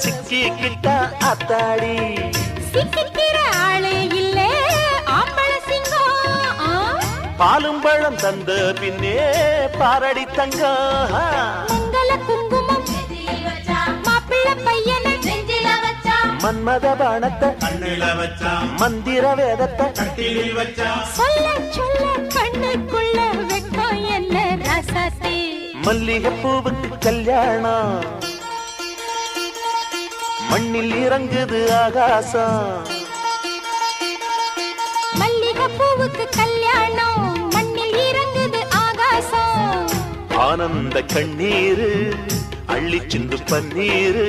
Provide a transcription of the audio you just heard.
சிக்கிக்கிட்ட அத்தாடி சிக்கிக்கிற ஆளே இல்லே ஆம்பள சிங்கம் பாலும் பழம் தந்த பின்னே பாரடி தங்கம் மங்கள குங்குமம் மாப்பிள்ள பையனை நெஞ்சில வச்சா மன்மத பாணத்தை கண்ணில வச்சா மந்திர வேதத்தை கட்டிலில் வச்சா சொல்ல சொல்ல கண்ணுக்குள்ள வெக்கம் என்ன ரசத்தே மல்லிகை பூவுக்கு கல்யாணம் மண்ணில் இறங்குது ஆகாசம் மல்லிகை பூவுக்கு கல்யாணம் மண்ணில் இறங்குது ஆகாசம் ஆனந்த கண்ணீரு அள்ளி சிந்து பன்னீரு